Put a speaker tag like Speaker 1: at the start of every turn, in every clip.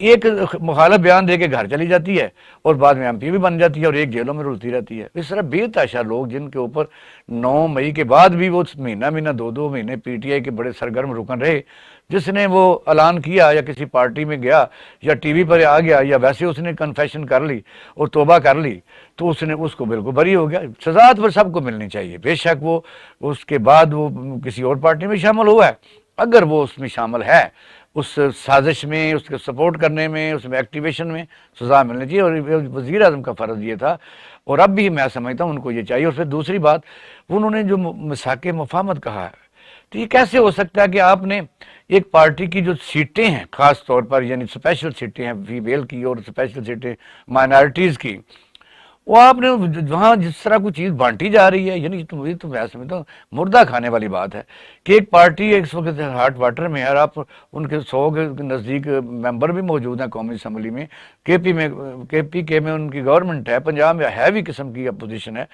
Speaker 1: ایک مخالف بیان دے کے گھر چلی جاتی ہے اور بعد میں ایم پی بھی بن جاتی ہے اور ایک جیلوں میں رلتی رہتی ہے. اس طرح بے تحاشا لوگ جن کے اوپر 9 مئی کے بعد بھی وہ مہینہ 2 مہینے پی ٹی آئی کے بڑے سرگرم رکن رہے. جس نے وہ اعلان کیا یا کسی پارٹی میں گیا یا ٹی وی پر آ گیا یا ویسے اس نے کنفیشن کر لی اور توبہ کر لی تو اس کو بالکل بری ہو گیا. سزا تو سب کو ملنی چاہیے، بے شک وہ اس کے بعد وہ کسی اور پارٹی میں شامل ہوا ہے، اگر وہ اس میں شامل ہے اس سازش میں، اس کے سپورٹ کرنے میں، اس میں ایکٹیویشن میں سزا ملنی چاہیے. اور وزیر اعظم کا فرض یہ تھا اور اب بھی میں سمجھتا ہوں ان کو یہ چاہیے. اور پھر دوسری بات، انہوں نے جو مساق مفاہمت کہا ہے، تو یہ کیسے ہو سکتا ہے کہ آپ نے ایک پارٹی کی جو سیٹیں ہیں خاص طور پر، یعنی اسپیشل سیٹیں ہیں فیمیل کی اور اسپیشل سیٹیں مائنارٹیز کی، وہ آپ نے وہاں جس طرح کوئی چیز بانٹی جا رہی ہے، یعنی مجھے تو میں سمجھتا ہوں مردہ کھانے والی بات ہے کہ ایک پارٹی اس وقت ہاٹ واٹر میں ہے اور آپ ان کے 100 کے نزدیک ممبر بھی موجود ہیں قومی اسمبلی میں. کے پی کے میں ان کی گورنمنٹ ہے، پنجاب میں ہیوی قسم کی اپوزیشن ہے.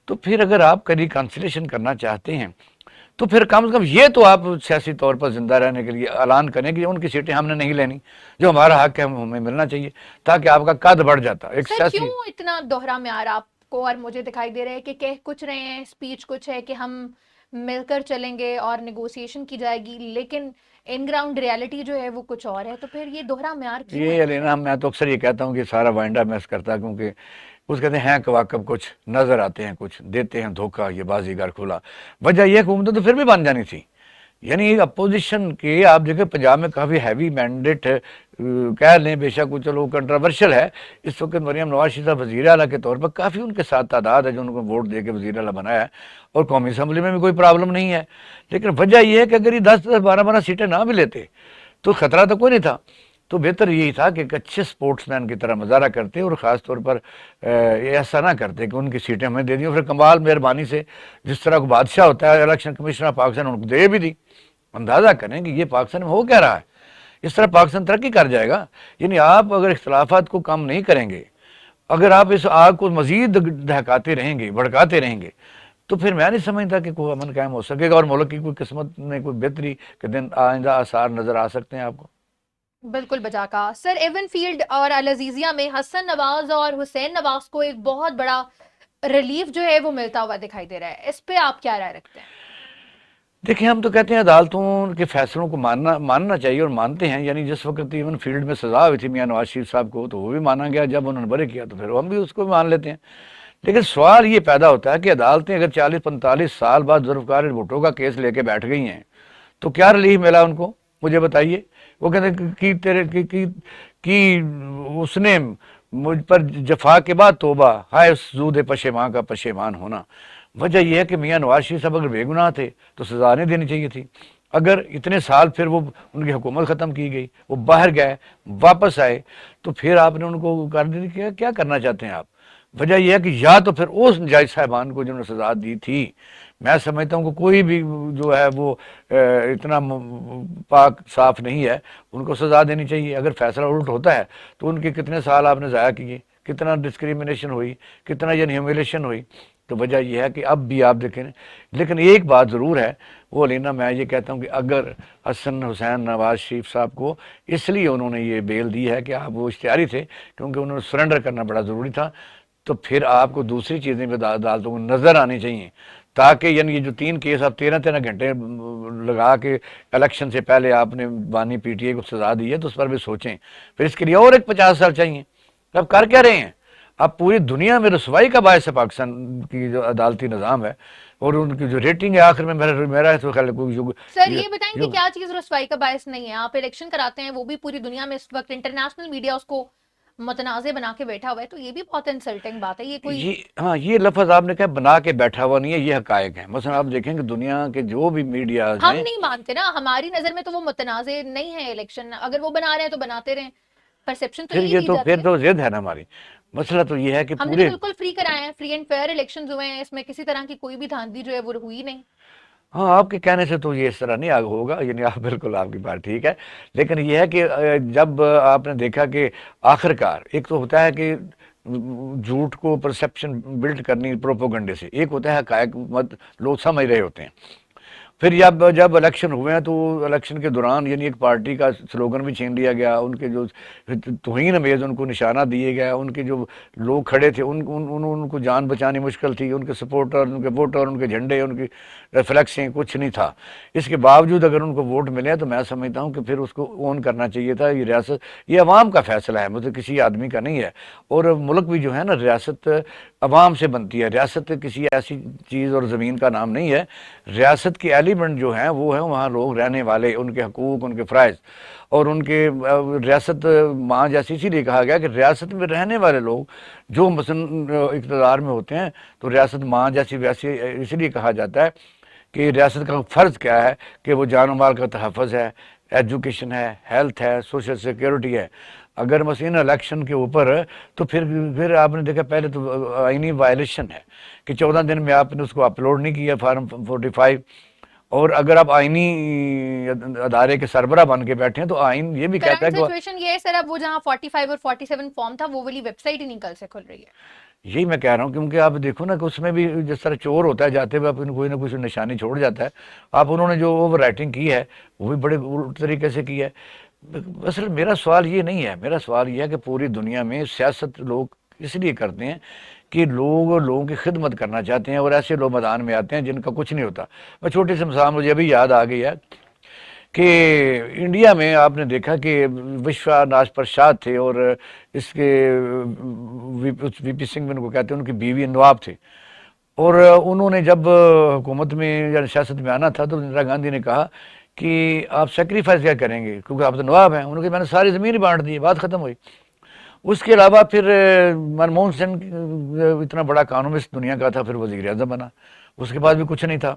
Speaker 1: تو پھر اگر آپ کبھی کنسلیشن کرنا چاہتے ہیں تو پھر کم سے کم یہ تو آپ سیاسی طور پر زندہ رہنے کے لیے اعلان کریں کہ ان کی سیٹیں ہم نے نہیں لینی، جو ہمارا حق ہے ہمیں ملنا چاہیے، تاکہ آپ کا قد بڑھ جاتا ایک
Speaker 2: سر
Speaker 1: سیاسی.
Speaker 2: کیوں اتنا دوہرا معیار آپ کو اور مجھے دکھائی دے رہا ہے کہ کہہ کچھ رہے ہیں، اسپیچ کچھ ہے کہ ہم مل کر چلیں گے اور نیگوسیشن کی جائے گی، لیکن ان گراؤنڈ ریالٹی جو ہے وہ کچھ اور ہے، تو پھر یہ دوہرا معیار کیوں ہے؟
Speaker 1: یہ لینا میں تو اکثر یہ کہتا ہوں کہ سارا وائنڈا میس کرتا، کیونکہ اس کہتے ہیں کواکب کچھ نظر آتے ہیں، کچھ دیتے ہیں دھوکہ، یہ بازیگر کھلا. وجہ یہ حکومتیں تو پھر بھی بن جانی تھی. یعنی اپوزیشن کے آپ دیکھیں پنجاب میں کافی ہیوی مینڈیٹ کہہ لیں، بے شک وہ چلو کنٹروورشل ہے اس وقت. مریم نواز شریف صاحب وزیر اعلیٰ کے طور پر کافی ان کے ساتھ تعداد ہے جو ان کو ووٹ دے کے وزیر اعلیٰ بنایا ہے، اور قومی اسمبلی میں بھی کوئی پرابلم نہیں ہے. لیکن وجہ یہ ہے کہ اگر یہ 10 12 سیٹیں نہ بھی لیتے تو خطرہ تو کوئی نہیں تھا. تو بہتر یہی تھا کہ ایک اچھے سپورٹس مین کی طرح مظاہرہ کرتے اور خاص طور پر ایسا نہ کرتے کہ ان کی سیٹیں ہمیں دے دیں. پھر کمال مہربانی سے جس طرح کو بادشاہ ہوتا ہے الیکشن کمشنر پاکستان ان کو دے بھی دی. اندازہ کریں کہ یہ پاکستان میں ہو کیا رہا ہے. اس طرح پاکستان ترقی کر جائے گا؟ یعنی آپ اگر اختلافات کو کم نہیں کریں گے، اگر آپ اس آگ کو مزید دہکاتے رہیں گے، بھڑکاتے رہیں گے، تو پھر میں نہیں سمجھتا کہ کوئی امن قائم ہو سکے گا اور ملک کی کوئی قسمت میں کوئی بہتری کے دن آئندہ آثار نظر آ سکتے ہیں آپ کو.
Speaker 2: بالکل بجا کا سر. ایون فیلڈ اور العزیزیہ میں حسن نواز اور حسین نواز کو ایک بہت بڑا ریلیف جو ہے وہ ملتا ہوا دکھائی دے رہا ہے، اس پہ آپ کیا رائے رکھتے ہیں؟
Speaker 1: دیکھیں ہم تو کہتے ہیں عدالتوں کے فیصلوں کو ماننا چاہیے اور مانتے ہیں. یعنی جس وقت ایون فیلڈ میں سزا ہوئی تھی میاں نواز شریف صاحب کو تو وہ بھی مانا گیا، جب انہوں نے برے کیا تو پھر ہم بھی اس کو بھی مان لیتے ہیں. لیکن سوال یہ پیدا ہوتا ہے کہ عدالتیں اگر 40 45 سال بعد ذوالفقار بھٹو کا کیس لے کے بیٹھ گئی ہیں تو کیا ریلیف ملا ان کو؟ مجھے بتائیے. وہ کہتے ہیں کہ کی اس نے مجھ پر جفا کے بعد توبہ، ہائے سود پشیمان کا پشیمان ہونا. وجہ یہ ہے کہ میاں نواز شریف صاحب اگر بے گناہ تھے تو سزا نہیں دینی چاہیے تھی. اگر اتنے سال پھر وہ ان کی حکومت ختم کی گئی، وہ باہر گئے واپس آئے، تو پھر آپ نے ان کو کر دی. کیا کرنا چاہتے ہیں آپ؟ وجہ یہ ہے کہ یا تو پھر اس جج صاحبان کو جنہوں نے سزا دی تھی، میں سمجھتا ہوں کہ کوئی بھی جو ہے وہ اتنا پاک صاف نہیں ہے، ان کو سزا دینی چاہیے. اگر فیصلہ الٹ ہوتا ہے تو ان کے کتنے سال آپ نے ضائع کیے، کتنا ڈسکریمنیشن ہوئی، کتنا یہ ہیوملیشن ہوئی. تو وجہ یہ ہے کہ اب بھی آپ دیکھیں. لیکن ایک بات ضرور ہے وہ لینا، میں یہ کہتا ہوں کہ اگر حسن حسین نواز شریف صاحب کو اس لیے انہوں نے یہ بیل دی ہے کہ آپ وہ اشتہاری تھے کیونکہ انہوں نے سرنڈر کرنا بڑا ضروری تھا، تو پھر آپ کو دوسری چیزیں بھی عدالتوں کو نظر آنی چاہیے، تاکہ یعنی یہ جو 3 کیس آپ 13 گھنٹے لگا کے الیکشن سے پہلے آپ نے بانی پی ٹی اے کو سزا دی ہے تو اس پر بھی سوچیں. پھر اس کے لیے اور ایک 50 سال چاہیے. اب کر کیا رہے ہیں؟ اب پوری دنیا میں رسوائی کا باعث ہے پاکستان کی جو عدالتی نظام ہے اور ان کی جو ریٹنگ ہے آخر میں میرا تو خیال ہے
Speaker 2: سر یہ بتائیں کہ کیا چیز رسوائی کا باعث نہیں ہے؟ آپ الیکشن کراتے ہیں، وہ بھی پوری دنیا میں اس وقت انٹرنیشنل میڈیا اس کو متنازع بنا کے بیٹھا ہوا ہے، تو یہ بھی بہت انسلٹنگ بات ہے. یہ کوئی
Speaker 1: ہاں یہ لفظ آپ نے کہا بنا کے بیٹھا ہوا نہیں ہے، یہ حقائق ہیں. مثلا آپ دیکھیں کہ دنیا کے جو بھی میڈیاز
Speaker 2: ہم
Speaker 1: ہیں،
Speaker 2: نہیں مانتے نا، ہماری نظر میں تو وہ متنازع نہیں ہے الیکشن. اگر وہ بنا رہے ہیں تو بناتے رہیں، پرسپشن تو یہی دی جاتی
Speaker 1: پھر
Speaker 2: ہے.
Speaker 1: تو ضد ہے نا ہماری. مسئلہ تو یہ ہے کہ
Speaker 2: ہم نے تو
Speaker 1: پورے
Speaker 2: بالکل فری کرائے ہیں، فری اینڈ فیئر الیکشنز ہوئے ہیں، اس میں کسی طرح کی کوئی بھی دھاندلی جو ہے وہ ہوئی نہیں.
Speaker 1: ہاں آپ کے کہنے سے تو یہ اس طرح نہیں ہوگا، یعنی آپ بالکل آپ کی بات ٹھیک ہے. لیکن یہ ہے کہ جب آپ نے دیکھا کہ آخر کار ایک تو ہوتا ہے کہ جھوٹ کو پرسپشن بلڈ کرنی پروپوگنڈے سے، ایک ہوتا ہے حقائق لوگ سمجھ رہے ہوتے ہیں. پھر جب الیکشن ہوئے ہیں تو الیکشن کے دوران یعنی ایک پارٹی کا سلوگن بھی چھین لیا گیا، ان کے جو توہین امیز ان کو نشانہ دیے گئے، ان کے جو لوگ کھڑے تھے ان کو جان بچانی مشکل تھی، ان کے سپورٹر، ان کے ووٹر، ان کے جھنڈے، ان کی ریفلیکسیں کچھ نہیں تھا۔ اس کے باوجود اگر ان کو ووٹ ملے تو میں سمجھتا ہوں کہ پھر اس کو اون کرنا چاہیے تھا۔ یہ ریاست یہ عوام کا فیصلہ ہے، مطلب کسی آدمی کا نہیں ہے، اور ملک بھی جو ہے نا، ریاست عوام سے بنتی ہے، ریاست کسی ایسی چیز اور زمین کا نام نہیں ہے۔ ریاست کے ایلیمنٹ جو ہیں وہ ہیں وہاں لوگ رہنے والے، ان کے حقوق، ان کے فرائض، اور ان کے ریاست ماں جیسی، اسی لیے کہا گیا کہ ریاست میں رہنے والے لوگ جو مثلا اقتدار میں ہوتے ہیں تو ریاست ماں جیسی ویسی، اس لیے کہا جاتا ہے کہ ریاست کا فرض کیا ہے کہ وہ جان و مال کا تحفظ ہے، ایجوکیشن ہے، ہیلتھ ہے، سوشل سیکیورٹی ہے۔ اگر مثلا الیکشن کے اوپر تو پھر آپ نے دیکھا پہلے تو آئینی وائلیشن ہے کہ 14 دن میں آپ نے اس کو اپلوڈ نہیں کیا فارم 45، اور اگر آپ آئینی ادارے کے سربراہ بن کے بیٹھے ہیں تو آئین یہ بھی کہتا ہے
Speaker 2: کرنٹ
Speaker 1: کہ
Speaker 2: سچویشن یہ ہے سر، اب وہ جہاں 45 اور 47 فارم تھا وہ والی ویب سائٹ ہی نہیں کل سے کھل رہی ہے۔
Speaker 1: یہی میں کہہ رہا ہوں، کیونکہ آپ دیکھو نا کہ اس میں بھی جس طرح چور ہوتا ہے، جاتے ہوئے کوئی نہ کوئی نشانی چھوڑ جاتا ہے۔ آپ انہوں نے جو اوور رائٹنگ کی ہے وہ بھی بڑے الٹ طریقے سے کی ہے۔ اصل میرا سوال یہ نہیں ہے، میرا سوال یہ ہے کہ پوری دنیا میں سیاست لوگ اس لیے کرتے ہیں کہ لوگوں کی خدمت کرنا چاہتے ہیں، اور ایسے لوگ میدان میں آتے ہیں جن کا کچھ نہیں ہوتا۔ میں چھوٹی سی مثال مجھے ابھی یاد آ گئی ہے کہ انڈیا میں آپ نے دیکھا کہ وشوا راج پرساد تھے، اور اس کے وی پی سنگھ ان کو کہتے ہیں، ان کی بیوی نواب تھے، اور انہوں نے جب حکومت میں یا سیاست میں آنا تھا تو اندرا گاندھی نے کہا کہ آپ سیکریفائس کیا کریں گے کیونکہ آپ تو نواب ہیں۔ انہوں نے کہا میں نے ساری زمین ہی بانٹ دی، بات ختم ہوئی۔ اس کے علاوہ پھر منموہن سنگھ اتنا بڑا اکانومسٹ دنیا کا تھا، پھر وزیر اعظم بنا، اس کے پاس بھی کچھ نہیں تھا۔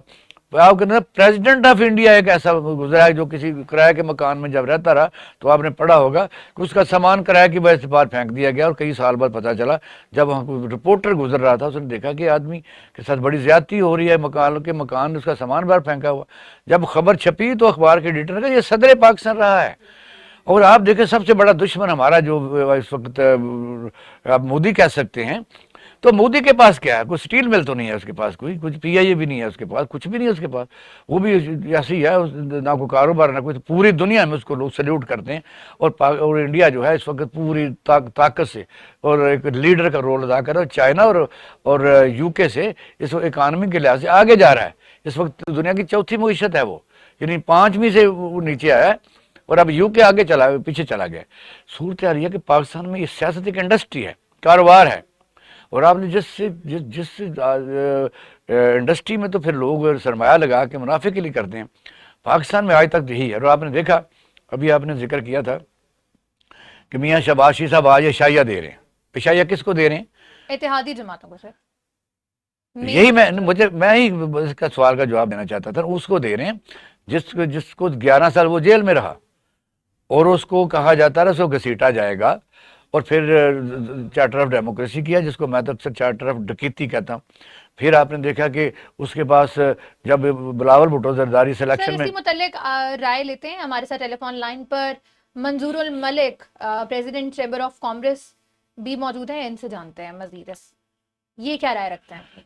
Speaker 1: آپ کہتے ہیں پریزیڈنٹ آف انڈیا ایک ایسا گزرا ہے جو کسی کرائے کے مکان میں جب رہتا رہا تو آپ نے پڑھا ہوگا کہ اس کا سامان کرائے کی وجہ سے باہر پھینک دیا گیا، اور کئی سال بعد پتہ چلا جب وہاں کوئی رپورٹر گزر رہا تھا اس نے دیکھا کہ آدمی کے ساتھ بڑی زیادتی ہو رہی ہے، مکان اس کا سامان باہر پھینکا ہوا۔ جب خبر چھپی تو اخبار کے ایڈیٹر نے کہا یہ صدر پاکستان رہا ہے۔ اور آپ دیکھیں سب سے بڑا دشمن ہمارا جو اس وقت آپ مودی کہہ سکتے ہیں، تو مودی کے پاس کیا ہے؟ کوئی سٹیل مل تو نہیں ہے اس کے پاس، کوئی کچھ پی آئی اے بھی نہیں ہے اس کے پاس، کچھ بھی نہیں ہے اس کے پاس، وہ بھی ایسی ہے، نہ کوئی کاروبار نہ کوئی۔ پوری دنیا میں اس کو لوگ سلیوٹ کرتے ہیں، اور انڈیا جو ہے اس وقت پوری طاقت سے اور ایک لیڈر کا رول ادا کر رہا ہے۔ چائنا اور یو کے سے اس وقت اکانومی کے لحاظ سے آگے جا رہا ہے، اس وقت دنیا کی چوتھی معیشت ہے وہ، یعنی 5ویں سے وہ نیچے آیا ہے، اور اب یو کے آگے پیچھے چلا گیا۔ صورتحال یہ ہے کہ پاکستان میں یہ سیاست ایک انڈسٹری ہے، کاروبار ہے، اور آپ نے جس انڈسٹری میں تو پھر لوگ سرمایہ لگا کے منافع کے لیے کرتے ہیں، پاکستان میں آج تک یہی ہے۔ اور آپ نے دیکھا، ابھی آپ نے ذکر کیا تھا کہ میاں شہباز شریف صاحب آج عشائیہ دے رہے ہیں، عشائیہ کس کو دے رہے ہیں؟
Speaker 2: اتحادی جماعتوں کو سر،
Speaker 1: یہی میں ہی اس کا سوال کا جواب دینا چاہتا تھا، اس کو دے رہے ہیں جس کو 11 سال وہ جیل میں رہا، اور اس کو کہا جاتا ہے اس کو گھسیٹا جائے گا، اور پھر چارٹر آف ڈیموکریسی کیا جس کو میں تو اکثر چارٹر آف ڈکیتی کہتا ہوں۔ پھر آپ نے دیکھا کہ اس کے پاس جب بلاول بھٹو زرداری
Speaker 2: سر
Speaker 1: سلیکشن میں،
Speaker 2: اسی متعلق رائے لیتے ہیں۔ ہمارے ساتھ ٹیلی فون لائن پر منظور الملک پریزیڈنٹ چیمبر آف کامرس بھی موجود ہیں، ان سے جانتے ہیں مزید یہ کیا رائے رکھتے ہیں۔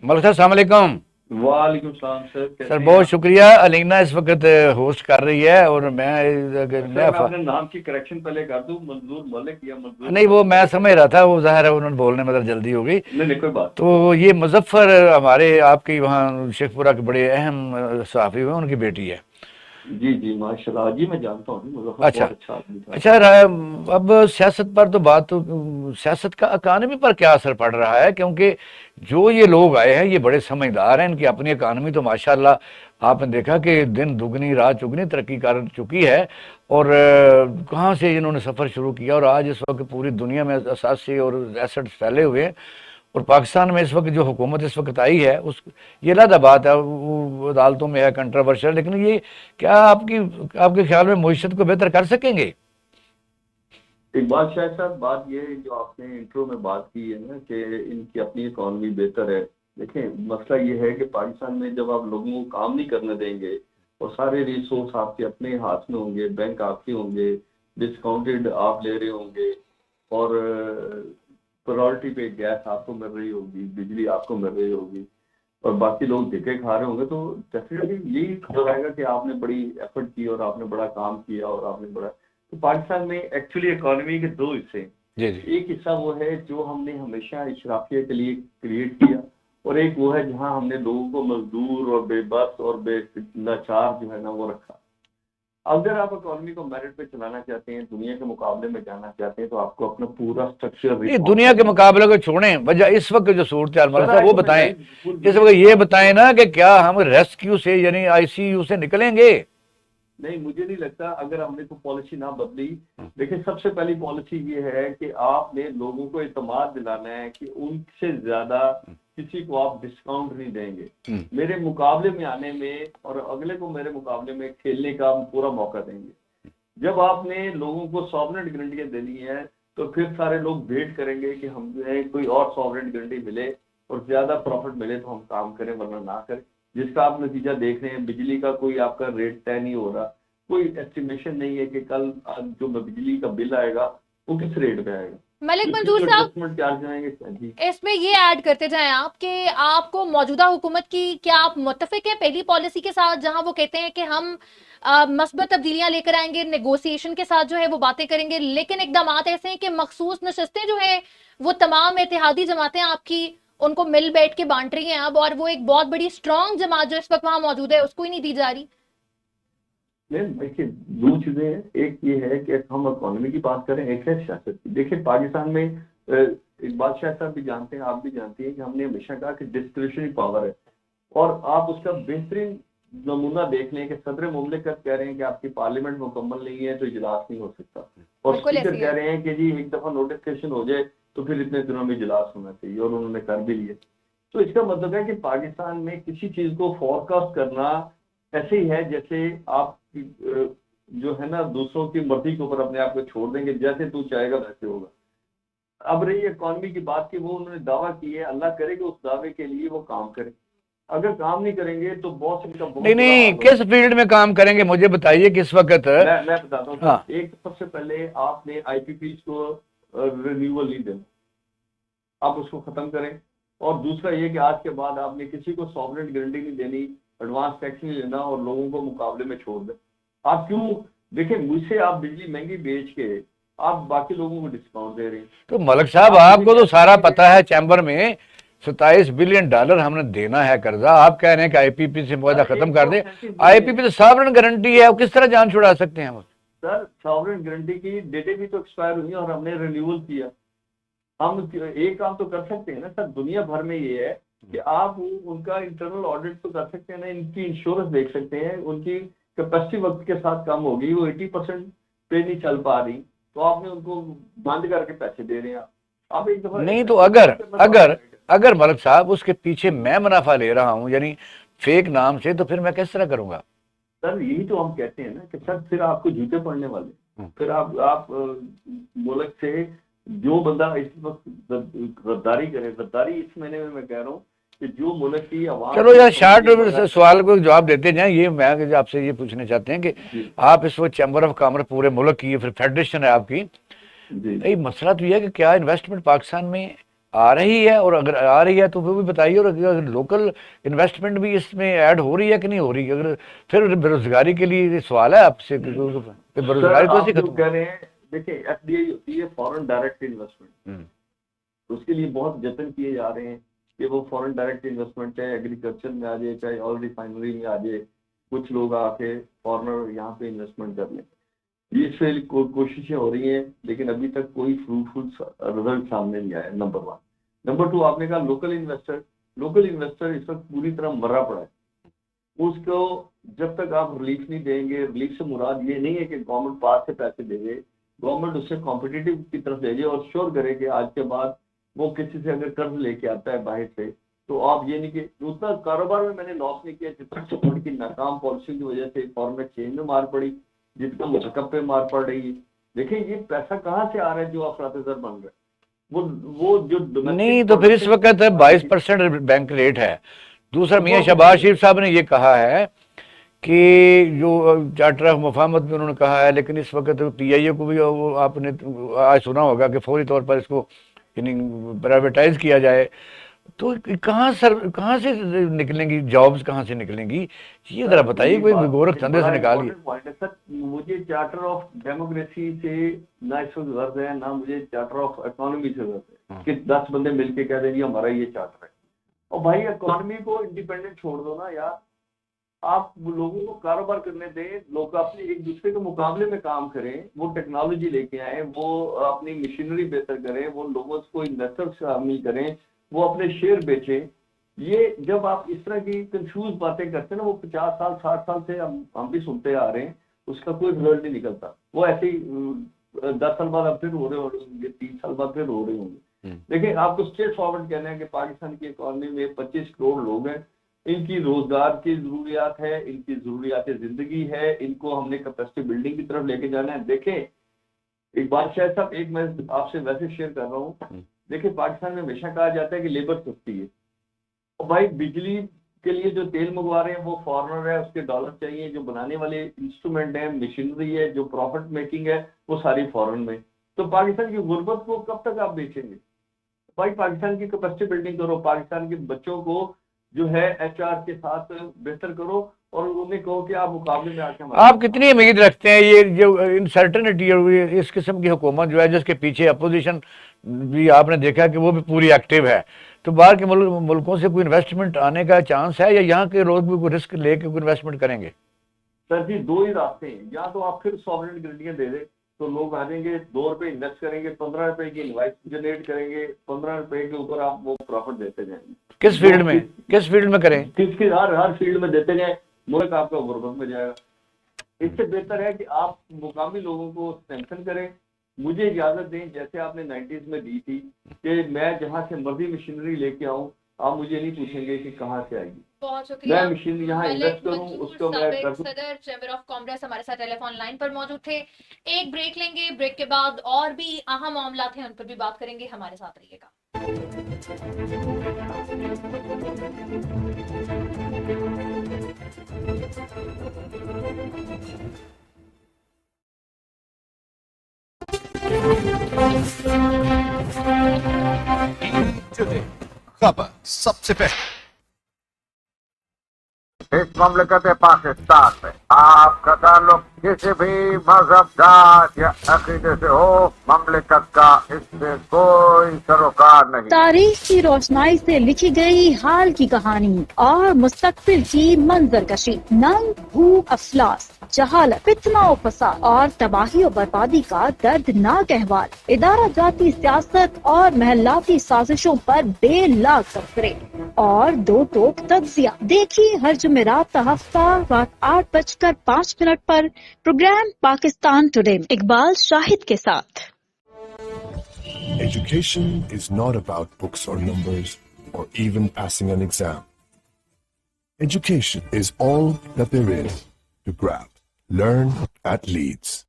Speaker 1: ملک صاحب السلام علیکم۔
Speaker 3: وعلیکم السلام سر، کیسے
Speaker 1: سر
Speaker 3: ہیں
Speaker 1: بہت
Speaker 3: آپ؟
Speaker 1: شکریہ، الینا اس وقت ہوسٹ کر رہی ہے، اور میں
Speaker 3: سر میں اپنے نام کی کریکشن پہلے کر دوں، منظور ملک یا منظور
Speaker 1: نہیں، وہ میں سمجھ رہا تھا، وہ ظاہر ہے انہوں نے بولنے میں ذرا جلدی ہو گئی۔
Speaker 3: نہیں کوئی بات
Speaker 1: تو یہ مظفر ہمارے آپ کے وہاں شیخ پورہ کے بڑے اہم صحافی ہوئے، ان کی بیٹی ہے۔
Speaker 3: جی ماشاءاللہ، جی میں جانتا ہوں، مظفر
Speaker 1: اچھا
Speaker 3: بہت اچھا آدمی تھا۔
Speaker 1: اچھا، اب سیاست پر تو بات، سیاست کا اکانومی پر کیا اثر پڑ رہا ہے؟ کیونکہ جو یہ لوگ آئے ہیں یہ بڑے سمجھدار ہیں، ان کی اپنی اکانومی تو ماشاءاللہ آپ نے دیکھا کہ دن دگنی رات چگنی ترقی کر چکی ہے، اور کہاں سے انہوں نے سفر شروع کیا، اور آج اس وقت پوری دنیا میں اثاثے اور ایسٹس پھیلے ہوئے ہیں، اور پاکستان میں اس وقت جو حکومت اس وقت آئی ہے یہ علیحدہ بات ہے، وہ عدالتوں میں ہے، کنٹروورشل، لیکن یہ کیا آپ کے خیال میں معیشت کو بہتر کر سکیں گے؟
Speaker 3: اقبال شاہ صاحب، بات یہ ہے جو آپ نے انٹرو میں بات کی ہے نا کہ ان کی اپنی اکانومی بہتر ہے۔ دیکھیں مسئلہ یہ ہے کہ پاکستان میں جب آپ لوگوں کو کام نہیں کرنے دیں گے اور سارے ریسورس آپ کے اپنے ہاتھ میں ہوں گے، بینک آپ کے ہوں گے، ڈسکاؤنٹڈ آپ لے رہے ہوں گے، اور پرائورٹی پہ گیس آپ کو مل رہی ہوگی، بجلی آپ کو مل رہی ہوگی، اور باقی لوگ دھکے کھا رہے ہوں گے، تو ڈیفینیٹلی یہی نظر آئے گا کہ آپ نے بڑی ایفرٹ کی اور آپ نے بڑا کام کیا اور آپ نے بڑا. تو پاکستان میں ایکچولی اکانومی کے دو حصے ہیں.
Speaker 1: جی جی
Speaker 3: ایک حصہ وہ ہے جو ہم نے ہمیشہ اشرافیہ کے لیے کریٹ کیا، اور ایک وہ ہے جہاں ہم نے لوگوں کو مزدور اور بے بس اور بے لاچار جو ہے نا وہ رکھا. اگر آپ اکانومی کو میرٹ پہ چلانا چاہتے ہیں، دنیا کے مقابلے میں جانا چاہتے ہیں، تو آپ کو اپنا پورا اسٹرکچر
Speaker 1: یہ دنیا کے مقابلے کو چھوڑیں، وجہ اس وقت جو صورتحال ملک صاحب وہ بتائیں، اس وقت یہ بتائیں نا کہ کیا ہم ریسکیو سے یعنی آئی سی یو سے نکلیں گے؟
Speaker 3: نہیں، مجھے نہیں لگتا اگر ہم نے کوئی پالیسی نہ بدلی. دیکھیں، سب سے پہلی پالیسی یہ ہے کہ آپ نے لوگوں کو اعتماد دلانا ہے کہ ان سے زیادہ کسی کو آپ ڈسکاؤنٹ نہیں دیں گے میرے مقابلے میں آنے میں، اور اگلے کو میرے مقابلے میں کھیلنے کا پورا موقع دیں گے. جب آپ نے لوگوں کو سوورنٹ گارنٹیاں دینی ہے تو پھر سارے لوگ ویٹ کریں گے کہ ہمیں کوئی اور سوورنٹ گارنٹی ملے اور زیادہ پروفٹ ملے تو ہم کام کریں، ورنہ نہ کریں. جس کا آپ نتیجہ دیکھ رہے ہیں، بجلی کا کوئی آپ کا ریٹ طے نہیں ہو رہا، کوئی ایسٹیمیشن نہیں ہے کہ کل جو بجلی کا بل آئے گا وہ کس ریٹ پہ آئے گا.
Speaker 2: ملک منظور صاحب،
Speaker 3: ایڈجسٹمنٹ چارج آئیں گے. جی،
Speaker 2: اس میں یہ ایڈ کرتے جائیں آپ کہ آپ کو موجودہ حکومت کی کیا آپ متفق ہیں پہلی پالیسی کے ساتھ، جہاں وہ کہتے ہیں کہ ہم مثبت تبدیلیاں لے کر آئیں گے، نیگوسیشن کے ساتھ جو ہے وہ باتیں کریں گے، لیکن اقدامات ایسے ہیں کہ مخصوص نشستیں جو ہیں وہ تمام اتحادی جماعتیں آپ کی ان کو مل بیٹھ کے بانٹ رہی ہیں اب، اور وہ ایک بہت بڑی اسٹرانگ جماعت جو اس وقت وہاں موجود ہے اس کو ہی نہیں دی جا رہی؟
Speaker 3: دیکھیے دو چیزیں ہیں. ایک یہ ہے کہ ہم اکانومی کی بات کریں، ایک ہے سیاست کی. دیکھیں پاکستان میں اقبال شاہ صاحب بھی جانتے ہیں، آپ بھی جانتی ہیں کہ ہم نے ہمیشہ کہا کہ ڈسکریشنری پاور ہے، اور آپ اس کا بہترین نمونہ دیکھ لیں کہ صدر مملکت کہہ رہے ہیں کہ آپ کی پارلیمنٹ مکمل نہیں ہے تو اجلاس نہیں ہو سکتا، اور
Speaker 2: بالکل
Speaker 3: اسپیکر
Speaker 2: ایسی
Speaker 3: کہہ
Speaker 2: ہے.
Speaker 3: رہے ہیں کہ جی ایک دفعہ نوٹیفکیشن ہو جائے تو پھر اتنے دنوں میں اجلاس ہونا چاہیے، اور انہوں نے کر بھی لیے. تو اس کا مطلب ہے کہ پاکستان میں کسی چیز کو فور کاسٹ کرنا ایسے ہی ہے جیسے آپ جو ہے نا دوسروں کی مرضی کے اوپر اپنے آپ کو چھوڑ دیں گے، جیسے تو چاہے گا ویسے ہوگا. اب رہی اکانومی کی بات کہ وہ انہوں نے دعویٰ کی ہے، اللہ کرے کہ اس دعوے کے لیے وہ کام کریں. اگر کام نہیں کریں گے تو بہت ان کا بہت
Speaker 1: نہیں
Speaker 3: برا حال
Speaker 1: نہیں،
Speaker 3: ہوگا.
Speaker 1: کس فیلڈ میں کام کریں گے مجھے بتائیے کس وقت.
Speaker 3: میں بتاتا ہوں.
Speaker 1: ہاں،
Speaker 3: ایک سب سے پہلے آپ نے آئی پی پیز کو رینیول نہیں دینا، آپ اس کو ختم کریں. اور دوسرا یہ کہ آج کے بعد آپ نے کسی کو سوورنٹ گارنٹی نہیں دینی، ایڈوانس ٹیکس نہیں لینا، اور لوگوں کو مقابلے میں چھوڑ دیں. آپ کیوں دیکھیں مجھ سے آپ بجلی مہنگی بیچ کے آپ باقی لوگوں کو ڈسکاؤنٹ دے رہے ہیں.
Speaker 1: تو ملک صاحب آپ کو تو سارا پتا ہے، چیمبر میں $27 بلین ہم نے دینا ہے قرضہ، آپ کہہ رہے ہیں کہ آئی پی پی سے معاہدہ ختم کر دیں. آئی پی پی تو ساورن گارنٹی ہے، کس طرح جان چھڑا سکتے ہیں ہم؟
Speaker 3: سر ساورن گارنٹی کی ڈیٹیں بھی تو ایکسپائر ہوئی ہیں اور ہم نے رینیول کیا. ہم ایک کام تو کر سکتے ہیں نا سر، دنیا بھر میں یہ ہے کہ آپ ان کا انٹرنل آڈٹ تو کر سکتے ہیں نا، ان کی انشورنس دیکھ سکتے ہیں، ان کی کیپیسٹی وقت کے ساتھ کم ہوگی، وہ 80% پہ نہیں چل پا رہی، تو آپ نے ان کو بند کر کے پیسے دے رہے ہیں. آپ ایک دفعہ
Speaker 1: نہیں تو اگر ملک صاحب اس کے پیچھے میں منافع لے رہا ہوں یعنی فیک نام سے، تو پھر میں کس طرح کروں گا؟
Speaker 3: سر یہی تو ہم کہتے ہیں نا کہ سر پھر آپ کو جوتے پڑنے والے، پھر آپ ملک سے جو بندہ اس وقت غداری کرے، غداری اس مہینے میں کہہ رہا ہوں کہ جو ملک کی عوام.
Speaker 1: چلو یار شارٹ سوال کو جواب دیتے جائیں. یہ میں آپ سے یہ پوچھنا چاہتے ہیں کہ آپ اس وقت چیمبر آف کامرس پورے ملک کی پھر فیڈریشن ہے آپ کی،
Speaker 3: جی
Speaker 1: مسئلہ تو یہ ہے کہ کیا انویسٹمنٹ پاکستان میں آ رہی ہے، اور اگر آ رہی ہے تو وہ بھی بتائیے، اور اگر لوکل انویسٹمنٹ بھی اس میں ایڈ ہو رہی ہے کہ نہیں ہو رہی. اگر پھر بے روزگاری کے لیے سوال ہے آپ سے، بے روزگاری تو ایسے
Speaker 3: جو
Speaker 1: ختم
Speaker 3: کہہ رہے ہیں. دیکھیں ایف ڈی آئی ہوتی ہے فورن ڈائریکٹ انویسٹمنٹ، اس کے لیے بہت جتن کیے جا رہے ہیں کہ وہ فورن ڈائریکٹ انویسٹمنٹ چاہے ایگریکلچر میں آ جائے، چاہے آئل ریفائنری میں آ جائے، کچھ لوگ آ کے فارنر یہاں پہ انویسٹمنٹ کر لیں. یہ اس سے کوششیں ہو رہی ہیں، لیکن ابھی تک کوئی فروٹفل رزلٹ سامنے نہیں آیا. نمبر 1. نمبر 2، آپ نے کہا لوکل انویسٹر اس وقت پوری طرح مرا پڑا ہے. اس کو جب تک آپ ریلیف نہیں دیں گے، ریلیف سے مراد یہ نہیں ہے کہ گورنمنٹ پاس سے پیسے دے دے، گورنمنٹ اس سے کمپٹیٹیو کی طرف لے جائے اور شور کرے کہ آج کے بعد وہ کسی سے اگر قرض لے کے آتا ہے باہر سے، تو آپ یہ نہیں کہ اتنا کاروبار میں نے لاس نہیں کیا جتنا سپورٹ کی ناکام پالیسی کی وجہ سے فارن ایکسچینج میں مار پڑی، جتنا مرکب پہ مار پڑ رہی ہے. دیکھیں یہ پیسہ کہاں سے آ رہا ہے جو افراط زر بن رہا ہے، وہ جو
Speaker 1: نہیں تو پھر اس وقت 22% بینک ریٹ ہے. دوسرا میاں شہباز شریف صاحب نے یہ کہا ہے کہ جو چارٹر آف مفاہمت میں انہوں نے کہا ہے، لیکن اس وقت پی آئی اے کو بھی آپ نے آج سنا ہوگا کہ فوری طور پر اس کو یعنی پرائیویٹائز کیا جائے. تو کہاں سے نکلیں گی جابز، کہاں سے نکلیں گی؟ یہ ذرا بتائیے،
Speaker 3: یہ
Speaker 1: کوئی
Speaker 3: بات
Speaker 1: گورکھ دھندے سے
Speaker 3: بڑا
Speaker 1: نکالیے۔
Speaker 3: امپورٹنٹ پوائنٹ ہے سر. مجھے چارٹر آف ڈیموکریسی سے نہ اس وقت غرض ہے، نہ مجھے چارٹر آف اکانومی سے غرض ہے کہ 10 بندے مل کے کہہ دیں گے ہمارا یہ چارٹر ہے. اور بھائی اکانومی کو انڈیپینڈنٹ چھوڑ دو نا یار، آپ لوگوں کو کاروبار کرنے دیں، لوگ اپنے ایک دوسرے کے مقابلے میں کام کریں، وہ ٹیکنالوجی لے کے آئیں، وہ اپنی مشینری بہتر کریں، وہ لوگوں کو انویسٹر شامل کریں، وہ اپنے شیئر بیچیں. یہ جب آپ اس طرح کی کنفیوز باتیں کرتے ہیں نا، وہ 50 سال 60 سال سے ہم بھی سنتے آ رہے ہیں، اس کا کوئی رزلٹ نہیں نکلتا. وہ ایسے ہی 10 سال بعد اب پھر ہو رہے ہوں گے، 30 سال بعد پھر ہو رہے ہوں گے. دیکھیں آپ کو اسٹریٹ فارورڈ کہنا ہے کہ پاکستان کی اکانومی میں 25 کروڑ لوگ ہیں، ان کی روزگار کی ضروریات ہے، ان کی ضروریات زندگی ہے، ان کو ہم نے کیپیسٹی بلڈنگ کی طرف لے کے جانا ہے. دیکھیں ایک بات شاید صاحب، ایک میں آپ سے ویسے شیئر کر رہا ہوں. دیکھیں پاکستان میں ہمیشہ کہا جاتا ہے کہ لیبر سستی ہے، اور بھائی بجلی کے لیے جو تیل منگوا رہے ہیں وہ فارنر ہے، اس کے ڈالر چاہیے، جو بنانے والے انسٹرومنٹ ہیں، مشینری ہے، جو پروفٹ میکنگ ہے، وہ ساری فارن میں. تو پاکستان کی غربت کو کب تک آپ بیچیں گے؟ بھائی پاکستان کی کیپیسٹی بلڈنگ کرو، پاکستان کے بچوں کو جو ہے ایچ آر کے ساتھ بہتر کرو، اور انہیں کہو کہ آپ مقابلے میں آ کے
Speaker 1: آپ کتنی امید رکھتے ہیں یہ جو انسرٹنٹی اور اس قسم کی حکومت جو ہے جس کے پیچھے اپوزیشن بھی آپ نے دیکھا کہ وہ بھی پوری ایکٹیو ہے، تو باہر کے ملکوں سے کوئی انویسٹمنٹ آنے کا چانس ہے، یا یہاں کے لوگ بھی کوئی رسک لے کے کوئی انویسٹمنٹ کریں گے؟
Speaker 3: سر جی 2 ہی راستے ہیں، یا تو آپ پھر سوورن گرنٹیاں دے دیں تو لوگ آ جائیں گے، 2 روپے انویسٹ کریں گے، 15 روپے کی انوائس جنریٹ کریں گے، 15 روپے کے اوپر آپ وہ پروفٹ دیتے جائیں گے.
Speaker 1: کس فیلڈ میں، کس فیلڈ میں کریں؟
Speaker 3: کس کی ہر فیلڈ میں دیتے جائیں، ملک آپ کا غربت میں جائے گا. اس سے بہتر ہے کہ آپ مقامی لوگوں کو اسٹرینتھن کریں. مجھے اجازت دیں جیسے آپ نے 90s میں دی تھی کہ میں جہاں سے مرضی مشینری لے کے آؤں، آپ مجھے نہیں پوچھیں گے کہ کہاں سے آئے گی،
Speaker 2: بہت شکریہ.
Speaker 3: میں مشینری یہاں
Speaker 2: ملک
Speaker 3: انویسٹ کروں،
Speaker 2: منصور
Speaker 3: اس کو میں کر
Speaker 2: سابق
Speaker 3: دوں.
Speaker 2: صدر چیمبر آف کامرس ہمارے ساتھ ٹیلی فون لائن پر موجود تھے. ایک بریک لیں گے، بریک کے بعد اور بھی اہم معاملات ہیں ان پر بھی بات کریں گے. ہمارے ساتھ رہیے گا.
Speaker 4: خبر سب سے پہلے
Speaker 5: اس مملکت پاکستان میں آپ کا تعلق کسی بھی مذہب، ذات یا عقیدے سے ہو، مملکت کا اس سے کوئی سروکار نہیں.
Speaker 6: تاریخ کی روشنائی سے لکھی گئی حال کی کہانی اور مستقبل کی منظر کشی، ننگ، بھوک، افلاس، جہالت، فتنہ و فساد اور تباہی و بربادی کا دردناک احوال، ادارہ جاتی سیاست اور محلاتی سازشوں پر بے لاگ تبصرے اور دو ٹوک تجزیہ. دیکھیے ہر جمعرات کا ہفتہ رات 8:05 پر پروگرام پاکستان ٹوڈے اقبال شاہد کے ساتھ.
Speaker 4: Education is not about books or numbers or even passing an exam. Education is all that there is to grab. Learn at Leeds.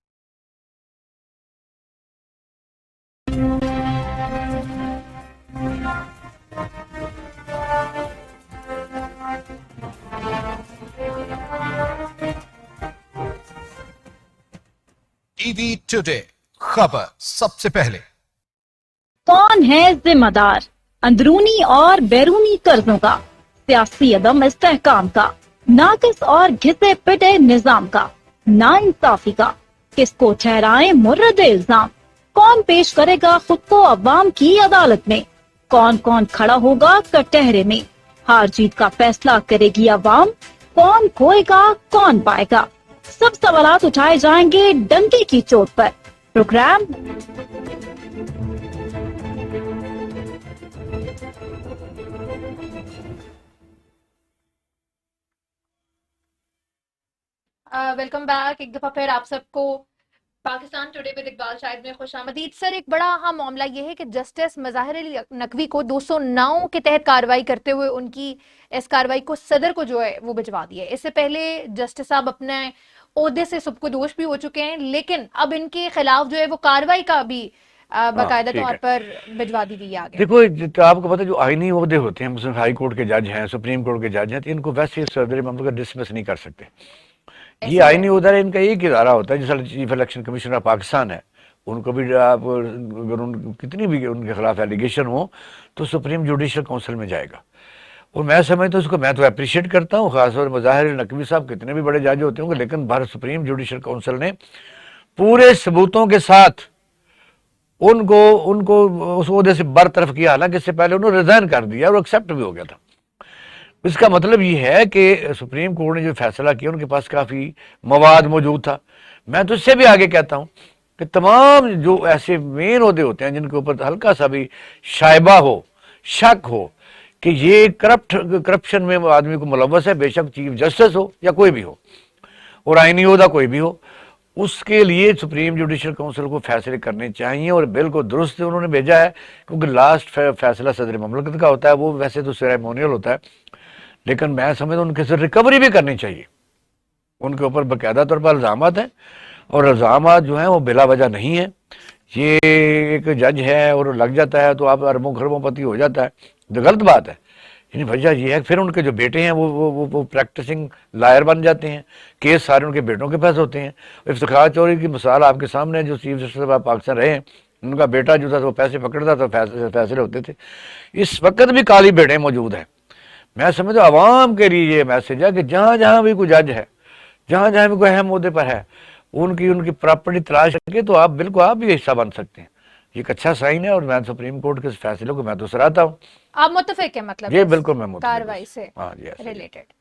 Speaker 4: T V today خبر سب سے پہلے.
Speaker 6: کون ہے ذمہ دار اندرونی اور بیرونی قرضوں کا، سیاسی عدم استحکام کا، ناقص اور گھسے پٹے نظام کا، نا انصافی کا؟ کس کو ٹھہرائیں مورد الزام؟ کون پیش کرے گا خود کو عوام کی عدالت میں؟ کون کون کھڑا ہوگا کٹہرے میں؟ ہار جیت کا فیصلہ کرے گی عوام، کون کھوئے گا کون پائے گا؟ سب سوالات اٹھائے جائیں گے ڈنکے کی چوٹ پر. Programme
Speaker 2: welcome back. ایک دفعہ پھر آپ سب کو پاکستان ٹوڈے ود اقبال شاہد میں خوش آمدید. سر ایک بڑا اہم معاملہ یہ ہے کہ جسٹس مظاہر علی نقوی کو 209 کے تحت کارروائی کرتے ہوئے ان کی اس کارروائی کو صدر کو جو ہے وہ بھجوا دی ہے. اس سے پہلے جسٹس صاحب اپنے عہدے سے سبکدوش بھی ہو چکے ہیں، لیکن اب ان کے خلاف جو ہے وہ کارروائی کا بھی باقاعدہ طور پر بھجوا دی گئی آگے.
Speaker 1: دیکھو آپ کو پتہ جو آئینی عہدے ہوتے ہیں، مثلا ہائی کورٹ کے جج ہیں، سپریم کورٹ کے جج ہیں، تو ان کو ویسے صدر مملکت ڈسمس نہیں کر سکتے. یہ آئینی عہدہ ان کا ایک ادارہ ہوتا ہے جس chief election commissioner of Pakistan ہے، ان کو بھی آپ اگر ان کتنی بھی ان کے خلاف ایلیگیشن ہو تو سپریم جوڈیشل کونسل میں جائے گا. اور میں سمجھتا ہوں اس کو میں تو اپریشیٹ کرتا ہوں، خاص طور پر مظاہر نقوی صاحب کتنے بھی بڑے جج ہوتے ہوں گے، لیکن بھارت سپریم جوڈیشل کونسل نے پورے ثبوتوں کے ساتھ ان کو اس عہدے سے برطرف کیا، حالانکہ اس سے پہلے انہوں نے ریزائن کر دیا اور ایکسیپٹ بھی ہو گیا تھا. اس کا مطلب یہ ہے کہ سپریم کورٹ نے جو فیصلہ کیا ان کے پاس کافی مواد موجود تھا. میں تو اس سے بھی آگے کہتا ہوں کہ تمام جو ایسے مین عہدے ہوتے ہیں جن کے اوپر ہلکا سا بھی شائبہ ہو، شک ہو کہ یہ کرپشن میں آدمی کو ملوث ہے، بے شک چیف جسٹس ہو یا کوئی بھی ہو اور آئینی عہدہ کوئی بھی ہو، اس کے لیے سپریم جوڈیشل کونسل کو فیصلے کرنے چاہیے. اور بل کو درست انہوں نے بھیجا ہے، کیونکہ لاسٹ فیصلہ صدر مملکت کا ہوتا ہے، وہ ویسے تو سیریمونیل ہوتا ہے، لیکن میں سمجھتا ہوں ان کے ساتھ ریکوری بھی کرنی چاہیے. ان کے اوپر باقاعدہ طور پر الزامات ہیں، اور الزامات جو ہیں وہ بلا وجہ نہیں ہیں. یہ ایک جج ہے اور لگ جاتا ہے تو آپ اربوں خربوں پتی ہو جاتا ہے، تو غلط بات ہے. یعنی وجہ یہ ہے پھر ان کے جو بیٹے ہیں وہ پریکٹسنگ لائر بن جاتے ہیں، کیس سارے ان کے بیٹوں کے پاس ہوتے ہیں. افتخار چوہدری کی مثال آپ کے سامنے ہے، جو چیف جسٹس آف پاکستان رہے ہیں، ان کا بیٹا جو تھا وہ پیسے پکڑتا تو فیصلے ہوتے تھے. اس وقت بھی کالی بھیڑیں موجود ہیں. میں سمجھتا ہوں عوام کے لیے یہ میسج ہے کہ جہاں جہاں بھی کوئی جج ہے، جہاں جہاں بھی کوئی اہم عہدے پر ہے، ان کی پراپرٹی تلاش کر کے تو آپ بالکل آپ بھی حصہ بن سکتے ہیں. یہ ایک اچھا سائن ہے، اور میں سپریم کورٹ کے فیصلے کو میں تو سراہتا ہوں.
Speaker 2: آپ متفق ہیں مطلب
Speaker 1: یہ
Speaker 2: اس
Speaker 1: بالکل میں متفق ہوں.
Speaker 2: کارروائی سے
Speaker 1: ہاں جی ایسے ہی.
Speaker 2: ریلیٹڈ؟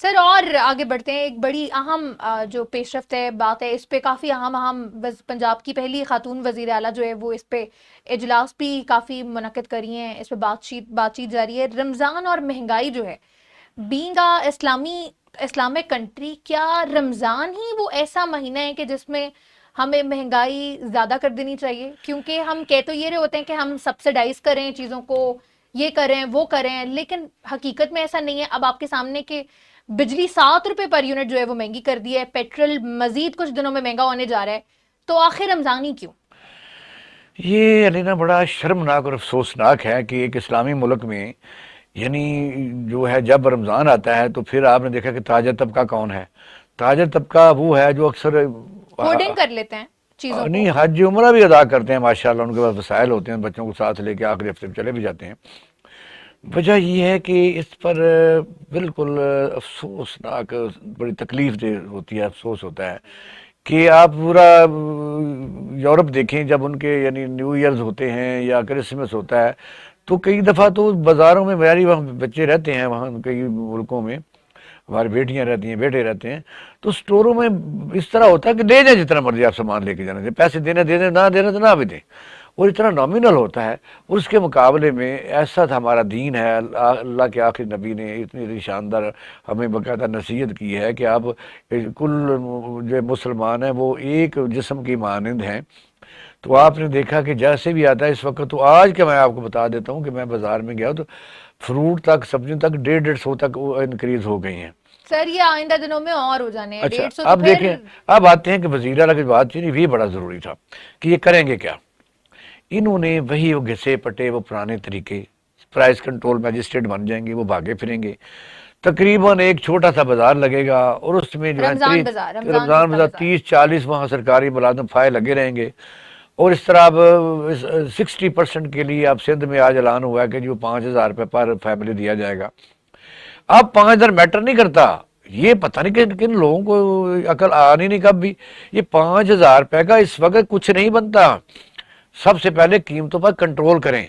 Speaker 2: سر اور آگے بڑھتے ہیں. ایک بڑی اہم جو پیش رفت ہے، بات ہے، اس پہ کافی اہم پنجاب کی پہلی خاتون وزیر اعلیٰ جو ہے وہ اس پہ اجلاس بھی کافی منعقد کری ہیں، اس پہ بات چیت جاری ہے. رمضان اور مہنگائی جو ہے، بینگ اسلامک کنٹری، کیا رمضان ہی وہ ایسا مہینہ ہے کہ جس میں ہمیں مہنگائی زیادہ کر دینی چاہیے؟ کیونکہ ہم کہہ تو یہ رہے ہوتے ہیں کہ ہم سبسیڈائز کریں چیزوں کو، یہ کریں وہ کریں، لیکن حقیقت میں ایسا نہیں ہے. اب آپ کے سامنے کہ بجلی 7 روپے پر یونٹ جو ہے وہ مہنگی کر دی ہے، پیٹرول مزید کچھ دنوں میں مہنگا ہونے جا رہا ہے، تو آخر رمضان ہی کیوں؟
Speaker 1: یہ علینا بڑا شرمناک اور افسوسناک ہے کہ ایک اسلامی ملک میں یعنی جو ہے جب رمضان آتا ہے تو پھر آپ نے دیکھا کہ تاجر طبقہ کون ہے. تاجر طبقہ وہ ہے جو اکثر
Speaker 2: ہوڈنگ کر لیتے ہیں چیزوں
Speaker 1: نہیں
Speaker 2: کو.
Speaker 1: حج عمرہ بھی ادا کرتے ہیں ماشاءاللہ، ان کے پاس وسائل ہوتے ہیں، بچوں کو ساتھ لے کے آخری ہفتے میں چلے بھی جاتے ہیں. وجہ یہ ہے کہ اس پر بالکل افسوسناک بڑی تکلیف دہ ہوتی ہے، افسوس ہوتا ہے کہ آپ پورا یورپ دیکھیں، جب ان کے یعنی نیو ایئرز ہوتے ہیں یا کرسمس ہوتا ہے تو کئی دفعہ تو بازاروں میں معیاری وہاں بچے رہتے ہیں، وہاں کئی ملکوں میں ہماری بیٹیاں رہتی ہیں، بیٹے رہتے ہیں، تو سٹوروں میں اس طرح ہوتا ہے کہ لے جائیں جتنا مرضی آپ سامان لے کے جانا چاہیے، پیسے دینے دے دیں، نہ دینا تو نہ بھی دیں، اور اتنا نامینل ہوتا ہے. اور اس کے مقابلے میں ایسا تھا ہمارا دین ہے، اللہ کے آخری نبی نے اتنی شاندار ہمیں باقاعدہ نصیحت کی ہے کہ آپ کل جو مسلمان ہیں وہ ایک جسم کی مانند ہیں. تو آپ نے دیکھا کہ جیسے بھی آتا ہے اس وقت، تو آج کے میں آپ کو بتا دیتا ہوں کہ میں بازار میں گیا تو فروٹ تک، سبزیوں تک 150 تک انکریز ہو گئی ہیں.
Speaker 2: سر یہ آئندہ دنوں میں اور ہو جانے ہیں.
Speaker 1: اچھا
Speaker 2: 150 تو
Speaker 1: اب
Speaker 2: پھر
Speaker 1: دیکھیں، اب آتے ہیں کہ وزیر اعلیٰ کی بات چیت یہ بڑا ضروری تھا کہ یہ کریں گے کیا. انہوں نے وہی وہ گھسے پٹے وہ پرانے طریقے، پرائس کنٹرول میجسٹریٹ بن جائیں گے، وہ بھاگے پھریں گے. تقریباً ایک چھوٹا سا بازار لگے گا اور اس میں جو ہے
Speaker 2: رمضان بازار،
Speaker 1: رمضان بازار 30-40 وہاں سرکاری ملازم فائل لگے رہیں گے. اور اس طرح اب 60% کے لیے اب سندھ میں آج اعلان ہوا ہے کہ جو 5,000 روپے پر فیملی دیا جائے گا. اب 5,000 میٹر نہیں کرتا، یہ پتہ نہیں کن لوگوں کو عقل آنی نہیں کب بھی. یہ 5,000 روپے کا اس وقت کچھ نہیں بنتا. سب سے پہلے قیمتوں پر کنٹرول کریں،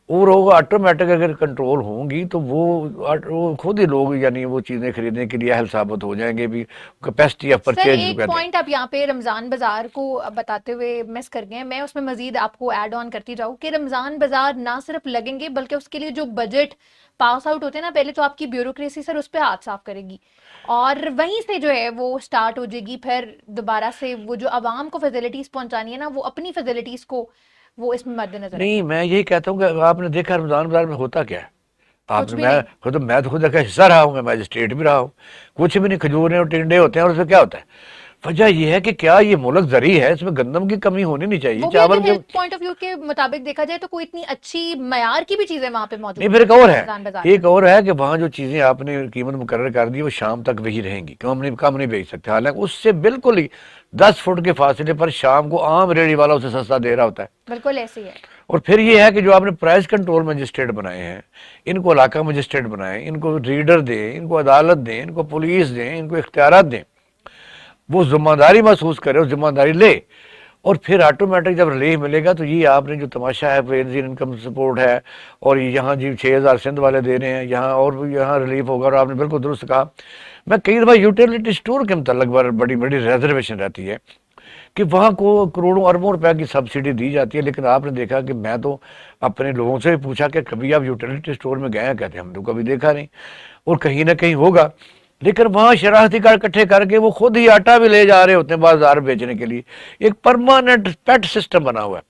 Speaker 1: اور وہ آٹومیٹک اگر کنٹرول ہوں گی تو وہ خود ہی لوگ یعنی وہ چیزیں خریدنے کے لیے اہل ثابت ہو جائیں گے. بھی کیپیسٹی آف
Speaker 2: سر
Speaker 1: پرچیز
Speaker 2: ایک پوائنٹ آپ یہاں پہ رمضان بازار کو بتاتے ہوئے مس کر گئے، میں اس میں مزید آپ کو ایڈ آن کرتی جاؤں کہ رمضان بازار نہ صرف لگیں گے بلکہ اس کے لیے جو بجٹ پاس آؤٹ ہوتے ہیں نا، پہلے تو آپ کی بیوروکریسی سر اس پہ ہاتھ صاف کرے گی، اور وہیں سے جو ہے وہ سٹارٹ ہو جائے گی. پھر دوبارہ سے وہ جو عوام کو فیسلٹیز پہنچانی ہے نا، وہ اپنی فیسلٹیز کو وہ اس میں مد نظر
Speaker 1: نہیں. میں یہی کہتا ہوں کہ آپ نے دیکھا رمضان بازار میں ہوتا کیا ہے. آپ
Speaker 2: کچھ
Speaker 1: نے
Speaker 2: بھی نہیں.
Speaker 1: میں تو خود کا حصہ رہا ہوں، میں مجسٹریٹ بھی رہا ہوں. کچھ بھی نہیں، کھجوریں اور ٹنڈے ہوتے ہیں، اور اس میں کیا ہوتا ہے وجہ یہ ہے کہ کیا یہ ملک زرعی ہے, اس میں گندم کی کمی ہونی نہیں چاہیے,
Speaker 2: وہ بھی
Speaker 1: چاول
Speaker 2: اگر
Speaker 1: کے
Speaker 2: ہیلتھ پوائنٹ آف ویو کے مطابق دیکھا جائے تو کوئی اتنی اچھی معیار کی بھی چیزیں وہاں پہ موجود
Speaker 1: نہیں. پھر ایک اور ہے,
Speaker 2: رمضان بازار
Speaker 1: ایک اور ہے کہ وہاں جو چیزیں آپ نے قیمت مقرر کر دی وہ شام تک وہی رہیں گی, کیوں ہم کم نہیں بیچ سکتے, حالانکہ اس سے بالکل ہی 10 فٹ کے فاصلے پر شام کو عام ریڑھی والا اسے سستا دے رہا ہوتا ہے.
Speaker 2: بالکل ایسے ہی ہے.
Speaker 1: اور پھر یہ ہے کہ جو آپ نے پرائز کنٹرول مجسٹریٹ بنائے ہیں, ان کو علاقہ مجسٹریٹ بنائیں, ان کو ریڈر دیں, ان کو عدالت دیں, ان کو پولیس دیں, ان کو اختیارات دیں, وہ ذمہ داری محسوس کرے اور ذمہ داری لے, اور پھر آٹومیٹک جب ریلیف ملے گا. تو یہ آپ نے جو تماشا ہے بینزین انکم سپورٹ ہے, اور یہاں جی 6,000 سندھ والے دے رہے ہیں, یہاں اور بھی یہاں ریلیف ہوگا. اور آپ نے بالکل درست کہا, میں کئی دفعہ یوٹیلیٹی اسٹور کے متعلق بڑی بڑی ریزرویشن رہتی ہے کہ وہاں کو کروڑوں اربوں روپے کی سبسڈی دی جاتی ہے, لیکن آپ نے دیکھا کہ میں تو اپنے لوگوں سے بھی پوچھا کہ کبھی آپ یوٹیلیٹی اسٹور میں گئے ہیں, کہتے ہیں ہم تو کبھی دیکھا نہیں, اور کہیں نہ کہیں ہوگا, لیکن وہاں شراکتی کارڈ اکٹھے کر کے وہ خود ہی آٹا بھی لے جا رہے ہوتے ہیں بازار بیچنے کے لیے. ایک پرماننٹ پیٹ سسٹم بنا ہوا ہے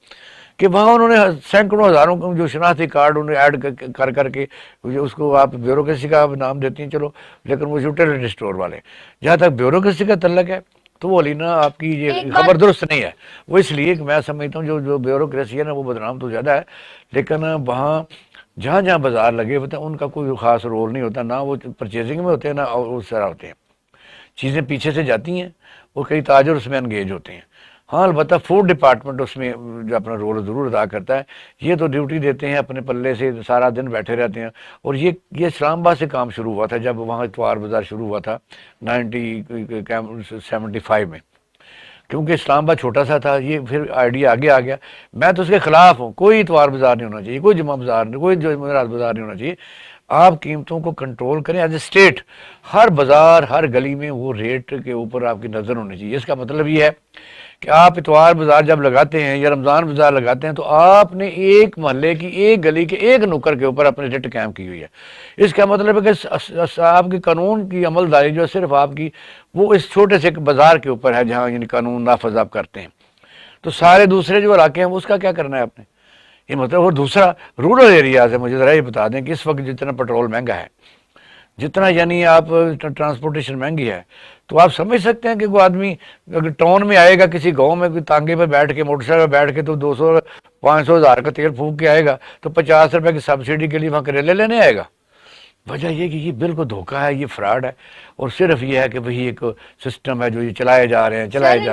Speaker 1: کہ وہاں انہوں نے سینکڑوں ہزاروں کو جو شناختی کارڈ انہیں ایڈ کر کے, اس کو آپ بیوروکریسی کا نام دیتی ہیں چلو, لیکن وہ یوٹیلیٹی اسٹور والے, جہاں تک بیوروکریسی کا تعلق ہے تو وہ لینا آپ کی یہ
Speaker 2: ایک بات
Speaker 1: خبر درست نہیں ہے. وہ اس لیے کہ میں سمجھتا ہوں جو بیوروکریسی ہے نا وہ بدنام تو زیادہ ہے, لیکن وہاں جہاں جہاں بازار لگے ہوتے ہیں ان کا کوئی خاص رول نہیں ہوتا, نہ وہ پرچیزنگ میں ہوتے ہیں نہ اس طرح ہوتے ہیں, چیزیں پیچھے سے جاتی ہیں اور کئی تاجر اس میں انگیج ہوتے ہیں. ہاں البتہ فوڈ ڈپارٹمنٹ اس میں جو اپنا رول ضرور ادا کرتا ہے, یہ تو ڈیوٹی دیتے ہیں اپنے پلے سے, سارا دن بیٹھے رہتے ہیں. اور یہ اسلام آباد سے کام شروع ہوا تھا جب وہاں اتوار بازار شروع ہوا تھا 1975 میں, کیونکہ اسلام آباد چھوٹا سا تھا. یہ پھر آئیڈیا آگے آ گیا. میں تو اس کے خلاف ہوں, کوئی اتوار بازار نہیں ہونا چاہیے, کوئی جمعہ بازار نہیں, کوئی جمعرات بازار نہیں ہونا چاہیے. آپ قیمتوں کو کنٹرول کریں ایز اے اسٹیٹ, ہر بازار ہر گلی میں وہ ریٹ کے اوپر آپ کی نظر ہونی چاہیے. اس کا مطلب یہ ہے کہ آپ اتوار بازار جب لگاتے ہیں یا رمضان بازار لگاتے ہیں تو آپ نے ایک محلے کی ایک گلی کے ایک نکر کے اوپر اپنی ریٹ قائم کی ہوئی ہے. اس کا مطلب ہے کہ آپ کی قانون کی عمل داری جو ہے صرف آپ کی وہ اس چھوٹے سے ایک بازار کے اوپر ہے جہاں یعنی قانون نافذ آپ کرتے ہیں. تو سارے دوسرے جو علاقے ہیں اس کا کیا کرنا ہے آپ نے, یہ مطلب. اور دوسرا رورل ایریاز ہے, مجھے ذرا یہ بتا دیں کہ اس وقت جتنا پیٹرول مہنگا ہے, جتنا یعنی آپ ٹرانسپورٹیشن مہنگی ہے, تو آپ سمجھ سکتے ہیں کہ کوئی آدمی اگر ٹاؤن میں آئے گا کسی گاؤں میں کوئی تانگے پہ بیٹھ کے موٹر سائیکل پہ بیٹھ کے تو 200 500 ہزار کا تیل پھونک کے آئے گا, تو 50 روپے کی سبسڈی کے لیے وہاں کریلے لینے آئے گا. وجہ یہ کہ یہ بالکل دھوکہ ہے, یہ فراڈ ہے, اور صرف یہ ہے کہ وہی ایک سسٹم ہے جو یہ چلائے جا رہے ہیں.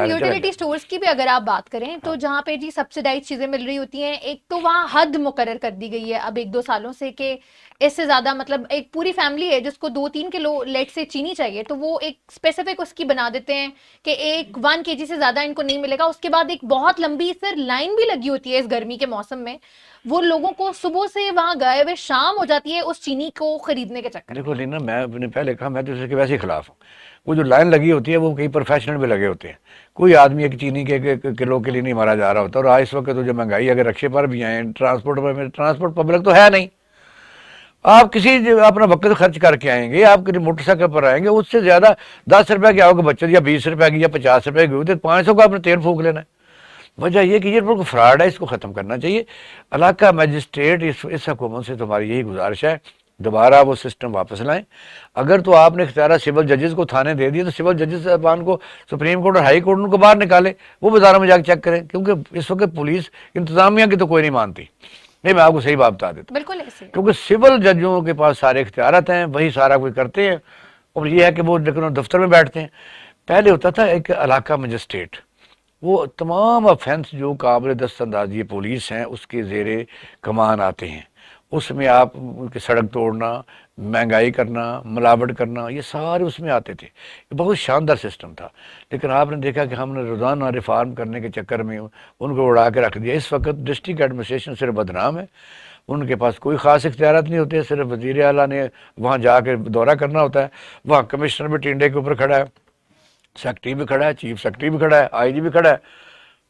Speaker 2: یوٹیلیٹی سٹورز کی بھی اگر آپ بات کریں تو جہاں پہ جی سبسڈائز چیزیں مل رہی ہوتی ہیں, ایک تو وہاں حد مقرر کر دی گئی ہے اب 1-2 سالوں سے کہ اس سے زیادہ, مطلب ایک پوری فیملی ہے جس کو 2-3 کلو لیٹ سے چینی چاہیے تو وہ ایک اسپیسیفک اس کی بنا دیتے ہیں کہ 1 kg سے زیادہ ان کو نہیں ملے گا. اس کے بعد ایک بہت لمبی سر لائن بھی لگی ہوتی ہے اس گرمی کے موسم میں, وہ لوگوں کو صبح سے وہاں گئے ہوئے شام ہو جاتی ہے اس چینی کو خریدنے کے چکر.
Speaker 1: دیکھو لینا, میں نے پہلے کہا میں تو اس کے ویسے ہی خلاف ہوں. وہ جو لائن لگی ہوتی ہے وہ کئی پروفیشنل بھی لگے ہوتے ہیں, کوئی آدمی ایک چینی کے کلو کے لیے نہیں مارا جا رہا ہوتا. اور اس وقت تو جو مہنگائی اگر رکشے پر بھی آئیں, ٹرانسپورٹ پر, ٹرانسپورٹ پبلک تو ہے نہیں, آپ کسی اپنا وقت خرچ کر کے آئیں گے, آپ کسی موٹر سائیکل پر آئیں گے, اس سے زیادہ 10 روپے کی آؤ گے بچت یا 20 روپے کی یا 50 روپے کی ہوئی تو 500 کا آپ نے تیل پھونک لینا ہے. وجہ یہ کہ یہ بالکل فراڈ ہے, اس کو ختم کرنا چاہیے. علاقہ مجسٹریٹ اس حکومت سے تمہاری یہی گزارش ہے, دوبارہ وہ سسٹم واپس لائیں. اگر تو آپ نے اختیارات سول ججز کو تھانے دے دیے تو سول ججز صاحبان کو سپریم کورٹ اور ہائی کورٹ ان کو باہر نکالے, وہ بازاروں میں جا کے چیک کریں, کیونکہ اس وقت پولیس انتظامیہ کی تو کوئی نہیں مانتی. نہیں, میں آپ کو صحیح بات بتا دیتا ہوں,
Speaker 2: بالکل ایسے,
Speaker 1: کیونکہ سول ججوں کے پاس سارے اختیارات ہیں, وہی سارا کچھ کرتے ہیں. اور یہ ہے کہ وہ لیکن دفتر میں بیٹھتے ہیں. پہلے ہوتا تھا ایک علاقہ مجسٹریٹ, وہ تمام افینس جو قابل دست اندازی پولیس ہیں اس کے زیر کمان آتے ہیں. اس میں آپ سڑک توڑنا, مہنگائی کرنا, ملاوٹ کرنا, یہ سارے اس میں آتے تھے. یہ بہت شاندار سسٹم تھا, لیکن آپ نے دیکھا کہ ہم نے روزانہ ریفارم کرنے کے چکر میں ان کو اڑا کے رکھ دیا. اس وقت ڈسٹرکٹ ایڈمنسٹریشن صرف بدنام ہے, ان کے پاس کوئی خاص اختیارات نہیں ہوتے, صرف وزیر اعلیٰ نے وہاں جا کے دورہ کرنا ہوتا ہے. وہاں کمشنر بھی ٹینڈے کے اوپر کھڑا ہے, سیکٹری بھی کھڑا ہے, چیف سیکٹری بھی کھڑا ہے, آئی جی بھی کھڑا ہے.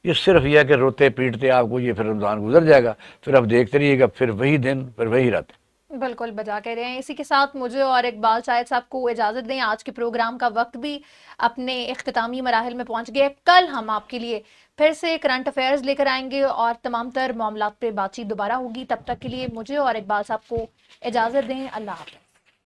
Speaker 1: یہ صرف یہ ہے کہ روتے پیٹتے آپ کو یہ پھر رمضان گزر جائے گا, پھر آپ دیکھتے رہیے گا, پھر وہی دن پھر وہی رات.
Speaker 2: بالکل بجا کہہ رہے ہیں. اسی کے ساتھ مجھے اور اقبال شاہد صاحب کو اجازت دیں, آج کے پروگرام کا وقت بھی اپنے اختتامی مراحل میں پہنچ گیا. کل ہم آپ کے لیے پھر سے کرنٹ افیئرز لے کر آئیں گے اور تمام تر معاملات پہ بات چیت دوبارہ ہوگی. تب تک کے لیے مجھے اور اقبال صاحب کو اجازت دیں. اللہ حافظ.